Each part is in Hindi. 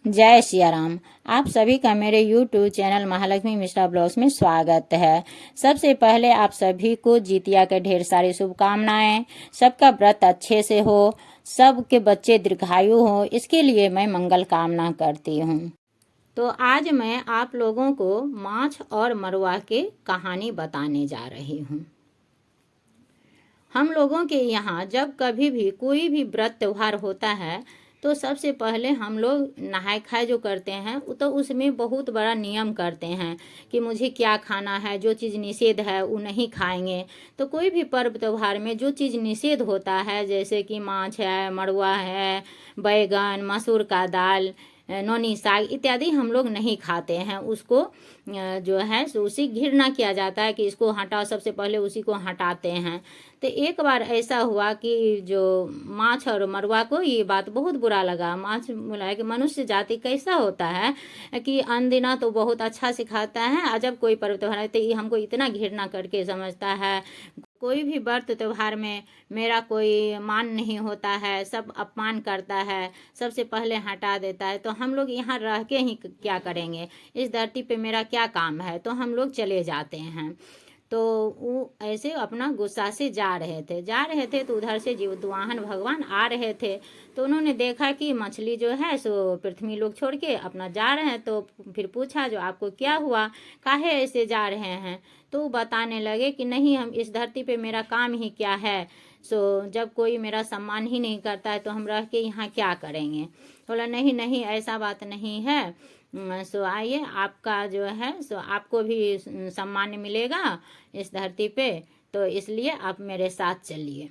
जय सिया राम। आप सभी का मेरे YouTube channel Mahalakshmi Mishra blogs में स्वागत है। सबसे पहले आप सभी को जितिया के ढेर सारी शुभकामनाएं। सबका व्रत अच्छे से हो, सबके बच्चे दीर्घायु हो, इसके लिए मैं मंगल कामना करती हूँ। तो आज मैं आप लोगों को माछ और मरुआ के कहानी बताने जा रही हूँ। हम लोगों के यहाँ जब कभी भी कोई भी व्रत त्यौहार होता है तो सबसे पहले हम लोग नहाय खाए जो करते हैं तो उसमें बहुत बड़ा नियम करते हैं कि मुझे क्या खाना है, जो चीज़ निषेध है वो नहीं खाएंगे। तो कोई भी पर्व त्यौहार में जो चीज़ निषेध होता है, जैसे कि माछ है, मड़ुआ है, बैगन, मसूर का दाल, नौनी साग इत्यादि हम लोग नहीं खाते हैं। उसको जो है सो उसी घृणा किया जाता है कि इसको हटाओ, सबसे पहले उसी को हटाते हैं। तो एक बार ऐसा हुआ कि जो माछ और मरुआ को ये बात बहुत बुरा लगा। माछ बोला कि मनुष्य जाति कैसा होता है कि अनदिना तो बहुत अच्छा सिखाता है, और जब कोई पर्व त्योहार है तो ये हमको इतना घृणा करके समझता है। कोई भी व्रत त्यौहार में मेरा कोई मान नहीं होता है, सब अपमान करता है, सबसे पहले हटा देता है। तो हम लोग यहाँ रह के ही क्या करेंगे, इस धरती पे मेरा क्या काम है, तो हम लोग चले जाते हैं। तो वो ऐसे अपना गुस्सा से जा रहे थे तो उधर से जीवतवाहन भगवान आ रहे थे। तो उन्होंने देखा कि मछली जो है सो पृथ्वी लोग छोड़ के अपना जा रहे हैं। तो फिर पूछा जो आपको क्या हुआ, काहे ऐसे जा रहे हैं। तो वो बताने लगे कि नहीं, हम इस धरती पे मेरा काम ही क्या है, सो जब कोई मेरा सम्मान ही नहीं करता है तो हम रह के यहाँ क्या करेंगे। बोला नहीं नहीं, ऐसा बात नहीं है, सो आइए, आपका जो है सो आपको भी सम्मान मिलेगा इस धरती पे, तो इसलिए आप मेरे साथ चलिए।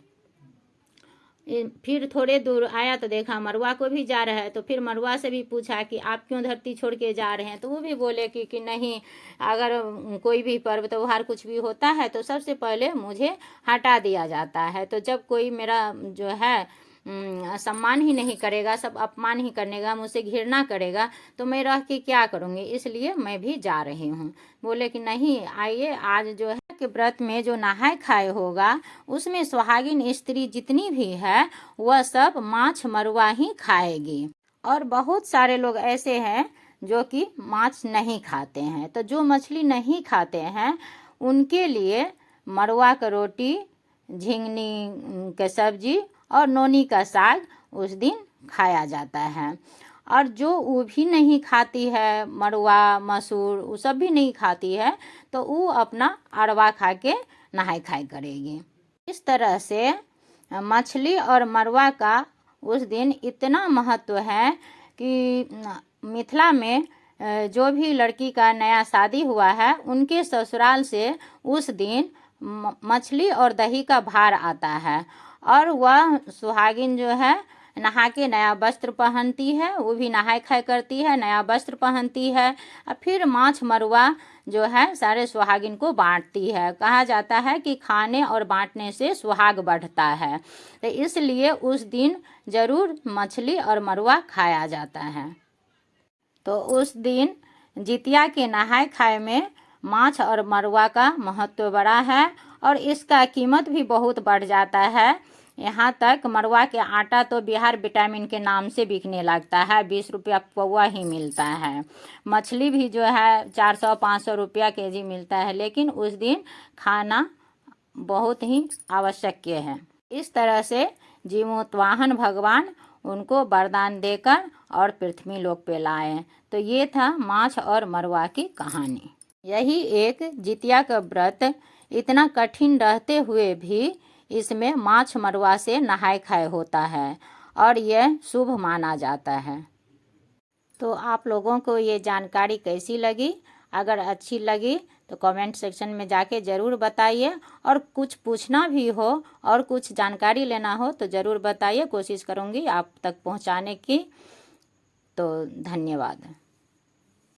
फिर थोड़े दूर आया तो देखा मरुआ को भी जा रहा है। तो फिर मरुआ से भी पूछा कि आप क्यों धरती छोड़ के जा रहे हैं। तो वो भी बोले कि नहीं, अगर कोई भी पर्व त्योहार कुछ भी होता है तो सबसे पहले मुझे हटा दिया जाता है। तो जब कोई मेरा जो है सम्मान ही नहीं करेगा, सब अपमान ही करेगा, मुझसे घृणा करेगा, तो मैं रह के क्या करूँगी, इसलिए मैं भी जा रही हूँ। बोले कि नहीं, आइए, आज जो है कि व्रत में जो नहाय खाए होगा उसमें सुहागिन स्त्री जितनी भी है वह सब माछ मरुआ ही खाएगी। और बहुत सारे लोग ऐसे हैं जो कि माछ नहीं खाते हैं। तो जो मछली नहीं खाते हैं उनके लिए मरुआ का रोटी, झिंगनी के सब्जी और नौनी का साग उस दिन खाया जाता है। और जो वो भी नहीं खाती है, मरुआ मसूर वो सब भी नहीं खाती है, तो वो अपना अरवा खा के नहाय खाए करेगी। इस तरह से मछली और मरुआ का उस दिन इतना महत्व है कि मिथिला में जो भी लड़की का नया शादी हुआ है उनके ससुराल से उस दिन मछली और दही का भार आता है। और वह सुहागिन जो है नहा के नया वस्त्र पहनती है, वो भी नहाय खाए करती है, नया वस्त्र पहनती है, और फिर माछ मरुआ जो है सारे सुहागिन को बांटती है। कहा जाता है कि खाने और बांटने से सुहाग बढ़ता है, तो इसलिए उस दिन जरूर मछली और मरुआ खाया जाता है। तो उस दिन जितिया के नहाय खाए में माछ और मरुआ का महत्व बड़ा है और इसका कीमत भी बहुत बढ़ जाता है। यहाँ तक मरुआ के आटा तो बिहार विटामिन के नाम से बिकने लगता है, 20 रुपया पौवा ही मिलता है। मछली भी जो है 400-500 रुपया केजी मिलता है, लेकिन उस दिन खाना बहुत ही आवश्यक है। इस तरह से जीवोत्वाहन भगवान उनको वरदान देकर और पृथ्वी लोक पे लाए। तो ये था माछ और मरुआ की कहानी। यही एक जितिया का व्रत इतना कठिन रहते हुए भी इसमें माछ मरुआ से नहाय खाए होता है और यह शुभ माना जाता है। तो आप लोगों को ये जानकारी कैसी लगी? अगर अच्छी लगी तो कमेंट सेक्शन में जाके ज़रूर बताइए, और कुछ पूछना भी हो और कुछ जानकारी लेना हो तो ज़रूर बताइए, कोशिश करूँगी आप तक पहुँचाने की। तो धन्यवाद।